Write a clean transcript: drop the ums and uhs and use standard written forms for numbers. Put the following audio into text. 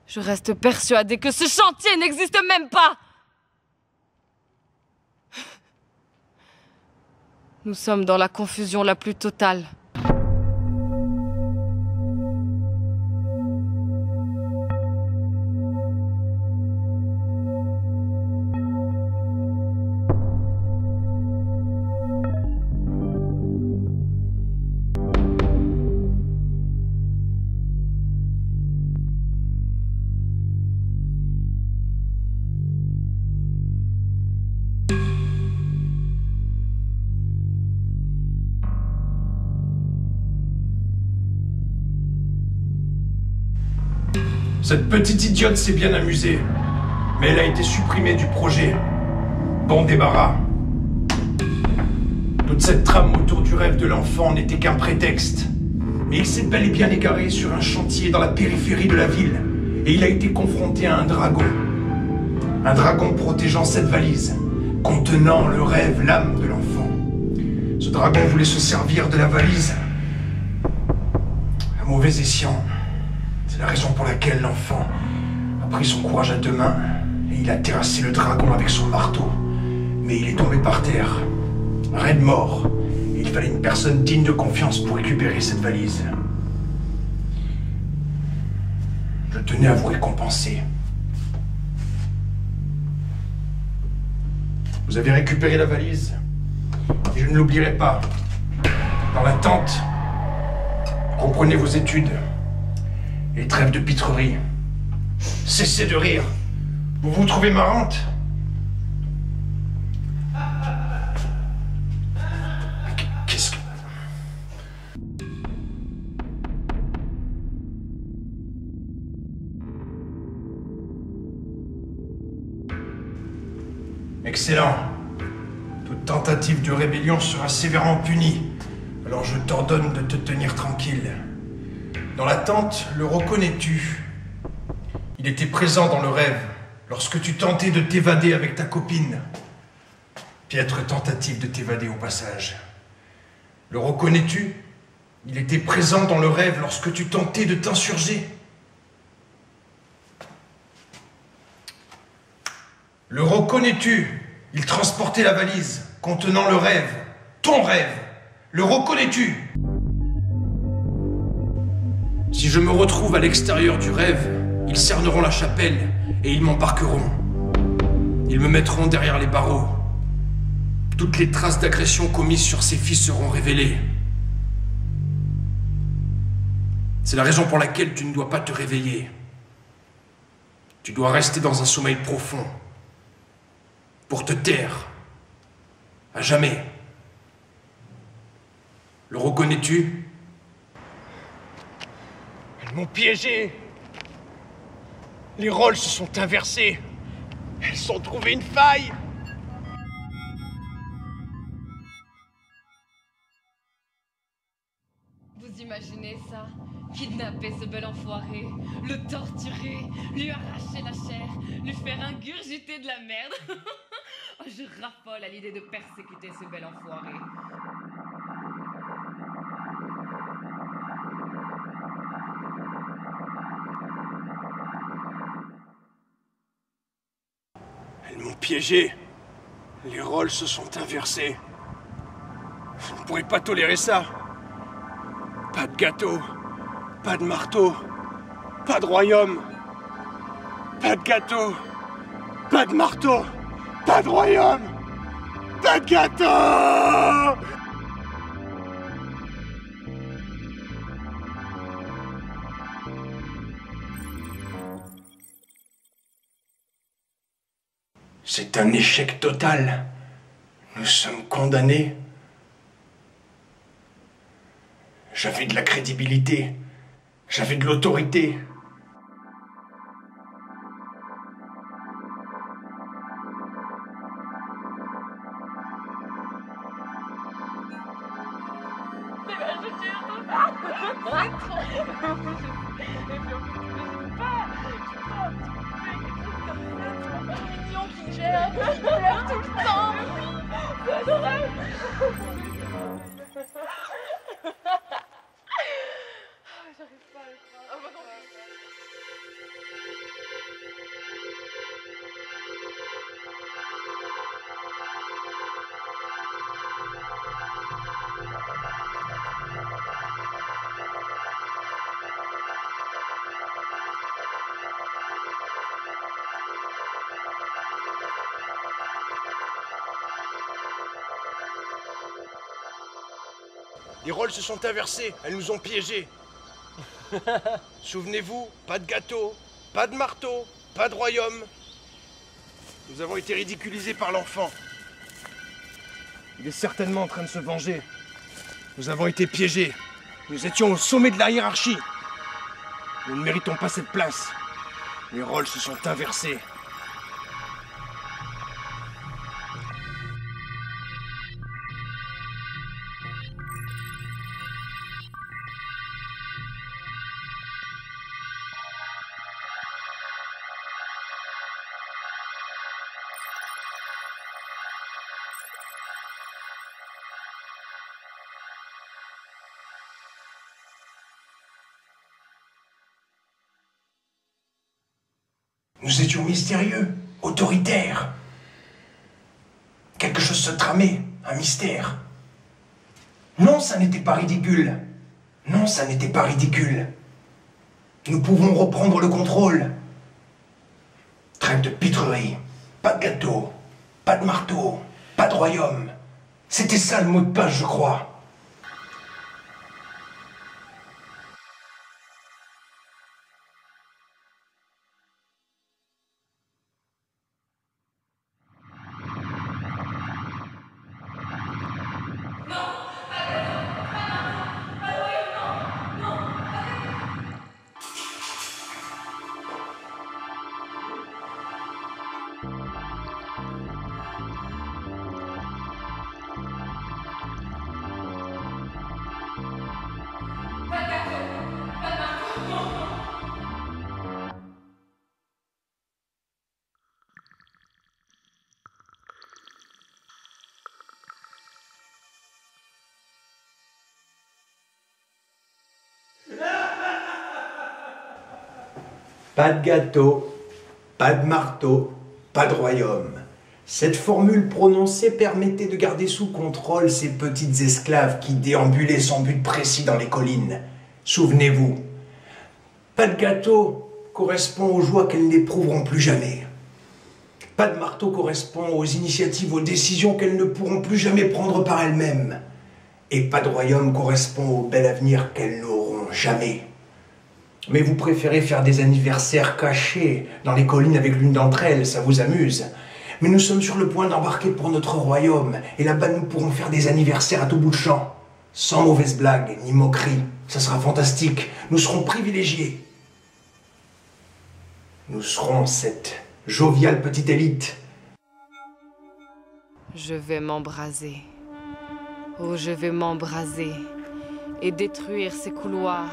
Je reste persuadée que ce chantier n'existe même pas. Nous sommes dans la confusion la plus totale. Cette petite idiote s'est bien amusée, mais elle a été supprimée du projet. Bon débarras. Toute cette trame autour du rêve de l'enfant n'était qu'un prétexte. Mais il s'est bel et bien égaré sur un chantier dans la périphérie de la ville, et il a été confronté à un dragon. Un dragon protégeant cette valise, contenant le rêve, l'âme de l'enfant. Ce dragon voulait se servir de la valise à mauvais escient. C'est la raison pour laquelle l'enfant a pris son courage à deux mains et il a terrassé le dragon avec son marteau. Mais il est tombé par terre, raide mort. Et il fallait une personne digne de confiance pour récupérer cette valise. Je tenais à vous récompenser. Vous avez récupéré la valise et je ne l'oublierai pas. Dans la tente, reprenez vos études. Et trêve de pitrerie. Cessez de rire. Vous vous trouvez marrante? Qu'est-ce que... Excellent. Toute tentative de rébellion sera sévèrement punie. Alors je t'ordonne de te tenir tranquille. Dans la tente, le reconnais-tu? Il était présent dans le rêve, lorsque tu tentais de t'évader avec ta copine. Piètre tentative de t'évader au passage. Le reconnais-tu? Il était présent dans le rêve lorsque tu tentais de t'insurger. Le reconnais-tu? Il transportait la valise, contenant le rêve, ton rêve. Le reconnais-tu? Si je me retrouve à l'extérieur du rêve, ils cerneront la chapelle et ils m'embarqueront. Ils me mettront derrière les barreaux. Toutes les traces d'agression commises sur ces filles seront révélées. C'est la raison pour laquelle tu ne dois pas te réveiller. Tu dois rester dans un sommeil profond. Pour te taire. À jamais. Le reconnais-tu ? Elles m'ont piégé. Les rôles se sont inversés. Elles ont trouvé une faille. Vous imaginez ça? Kidnapper ce bel enfoiré, le torturer, lui arracher la chair, lui faire ingurgiter de la merde. Oh, je raffole à l'idée de persécuter ce bel enfoiré. Elles m'ont piégé. Les rôles se sont inversés. Je ne pourrais pas tolérer ça. Pas de gâteau, pas de marteau, pas de royaume. Pas de gâteau, pas de marteau, pas de royaume, pas de gâteau. C'est un échec total. Nous sommes condamnés. J'avais de la crédibilité. J'avais de l'autorité. J'arrive pas à le croire. Les rôles se sont inversés, elles nous ont piégés. Souvenez-vous, pas de gâteau, pas de marteau, pas de royaume. Nous avons été ridiculisés par l'enfant. Il est certainement en train de se venger. Nous avons été piégés. Nous étions au sommet de la hiérarchie. Nous ne méritons pas cette place. Les rôles se sont inversés. Nous étions mystérieux, autoritaires. Quelque chose se tramait, un mystère. Non, ça n'était pas ridicule. Non, ça n'était pas ridicule. Nous pouvons reprendre le contrôle. Trêve de pitrerie, pas de gâteau, pas de marteau, pas de royaume. C'était ça le mot de passe, je crois. Pas de gâteau, pas de marteau, pas de royaume. Cette formule prononcée permettait de garder sous contrôle ces petites esclaves qui déambulaient sans but précis dans les collines. Souvenez-vous, pas de gâteau correspond aux joies qu'elles n'éprouveront plus jamais. Pas de marteau correspond aux initiatives, aux décisions qu'elles ne pourront plus jamais prendre par elles-mêmes. Et pas de royaume correspond au bel avenir qu'elles n'auront jamais. Mais vous préférez faire des anniversaires cachés dans les collines avec l'une d'entre elles, ça vous amuse. Mais nous sommes sur le point d'embarquer pour notre royaume, et là-bas nous pourrons faire des anniversaires à tout bout de champ. Sans mauvaise blague, ni moquerie. Ça sera fantastique. Nous serons privilégiés. Nous serons cette joviale petite élite. Je vais m'embraser. Oh, je vais m'embraser et détruire ces couloirs.